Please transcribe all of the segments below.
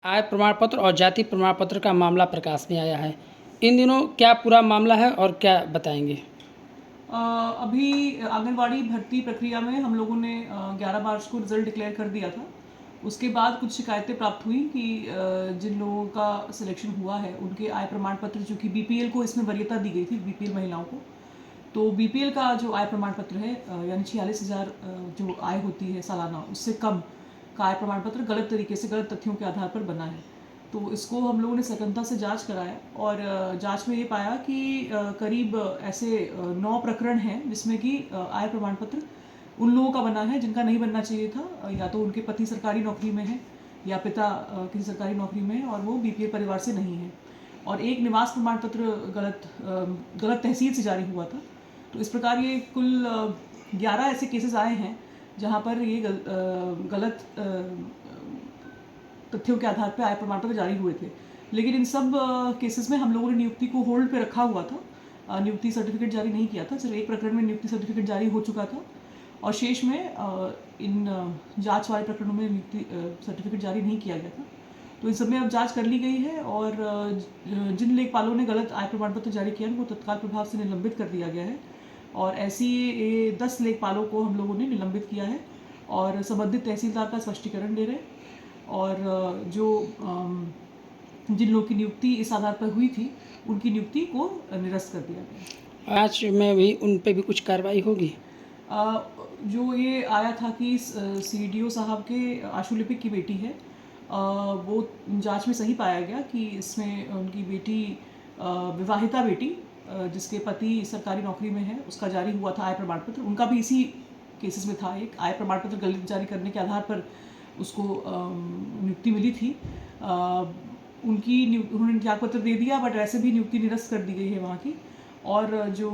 आय प्रमाण पत्र और जाति प्रमाण पत्र का मामला प्रकाश में आया है। इन दिनों क्या पूरा मामला है और क्या बताएंगे? अभी आंगनवाड़ी भर्ती प्रक्रिया में हम लोगों ने 11 मार्च को रिजल्ट डिक्लेयर कर दिया था। उसके बाद कुछ शिकायतें प्राप्त हुई कि जिन लोगों का सिलेक्शन हुआ है उनके आय प्रमाण पत्र, जो कि बीपीएल को इसमें वरीयता दी गई थी, बीपीएल महिलाओं को, तो बीपीएल का जो आय प्रमाण पत्र है यानी 46,000 जो आय होती है सालाना, उससे कम का आय प्रमाण पत्र गलत तरीके से, गलत तथ्यों के आधार पर बना है। तो इसको हम लोगों ने सघनता से जांच कराया और जांच में ये पाया कि करीब ऐसे 9 प्रकरण हैं जिसमें कि आय प्रमाण पत्र उन लोगों का बना है जिनका नहीं बनना चाहिए था। या तो उनके पति सरकारी नौकरी में है या पिता किसी सरकारी नौकरी में है और वो बीपीएल परिवार से नहीं है। और एक निवास प्रमाण पत्र गलत तहसील से जारी हुआ था। तो इस प्रकार ये कुल 11 ऐसे केसेस आए हैं जहाँ पर ये गलत तथ्यों के आधार पर आय प्रमाण पत्र जारी हुए थे। लेकिन इन सब केसेस में हम लोगों ने नियुक्ति को होल्ड पे रखा हुआ था, नियुक्ति सर्टिफिकेट जारी नहीं किया था। सिर्फ एक प्रकरण में नियुक्ति सर्टिफिकेट जारी हो चुका था और शेष में इन जांच वाले प्रकरणों में नियुक्ति सर्टिफिकेट जारी नहीं किया गया था। तो इन सब में अब जांच कर ली गई है और जिन लेखपालों ने गलत आय प्रमाण पत्र जारी किया उनको तत्काल प्रभाव से निलंबित कर दिया गया है। और ऐसी 10 लेखपालों को हम लोगों ने निलंबित किया है और संबंधित तहसीलदार का स्पष्टीकरण दे रहे हैं। और जिन लोगों की नियुक्ति इस आधार पर हुई थी उनकी नियुक्ति को निरस्त कर दिया गया। आज में भी उन पे भी कुछ कार्रवाई होगी? जो ये आया था कि सीडीओ साहब के आशुलिपिक की बेटी है, वो जांच में सही पाया गया कि इसमें उनकी बेटी, विवाहिता बेटी, जिसके पति सरकारी नौकरी में है, उसका जारी हुआ था आय प्रमाण पत्र। उनका भी इसी केसेस में था, एक आय प्रमाण पत्र गलत जारी करने के आधार पर उसको नियुक्ति मिली थी। उन्होंने त्यागपत्र दे दिया, बट वैसे भी नियुक्ति निरस्त कर दी गई है वहाँ की। और जो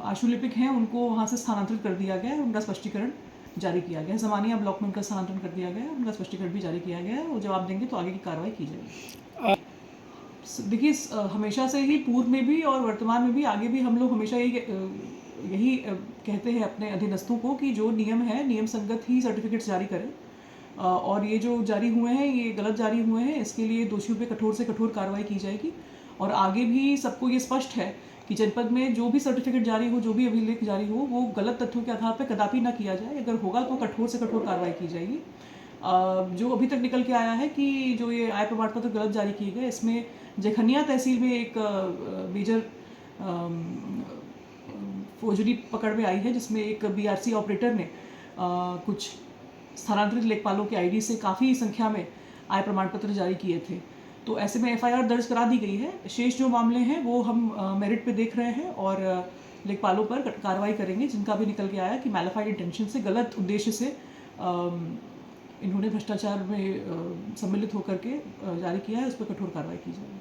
आशुलिपिक हैं उनको वहाँ से स्थानांतरित कर दिया गया है, उनका स्पष्टीकरण जारी किया गया है। ज़मानिया ब्लॉक में उनका स्थानांतरण कर दिया गया है, उनका स्पष्टीकरण भी जारी किया गया है। वो जवाब देंगे तो आगे की कार्रवाई की जाएगी। देखिए, हमेशा से ही पूर्व में भी और वर्तमान में भी, आगे भी हम लोग हमेशा यही कहते हैं अपने अधीनस्थों को कि जो नियम है, नियम संगत ही सर्टिफिकेट्स जारी करें। और ये जो जारी हुए हैं, ये गलत जारी हुए हैं, इसके लिए दोषियों पे कठोर से कठोर कार्रवाई की जाएगी। और आगे भी सबको ये स्पष्ट है कि जनपद में जो भी सर्टिफिकेट जारी हो, जो भी अभिलेख जारी हो, वो गलत तथ्यों के आधार पर कदापि ना किया जाए। अगर होगा तो कठोर से कठोर कार्रवाई की जाएगी। जो अभी तक निकल के आया है कि जो ये आय प्रमाण पत्र गलत जारी किए गए, इसमें जखनिया तहसील में एक मेजर फौजरी पकड़ में आई है, जिसमें एक बीआरसी ऑपरेटर ने कुछ स्थानांतरित लेखपालों के आईडी से काफ़ी संख्या में आय प्रमाण पत्र जारी किए थे। तो ऐसे में एफआईआर दर्ज करा दी गई है। शेष जो मामले हैं वो हम मेरिट पे देख रहे हैं और लेखपालों पर कार्रवाई करेंगे जिनका भी निकल के आया कि मैलिफाइड इंटेंशन से, गलत उद्देश्य से इन्होंने भ्रष्टाचार में सम्मिलित होकर के जारी किया है, उस पर कठोर कार्रवाई की जाएगी।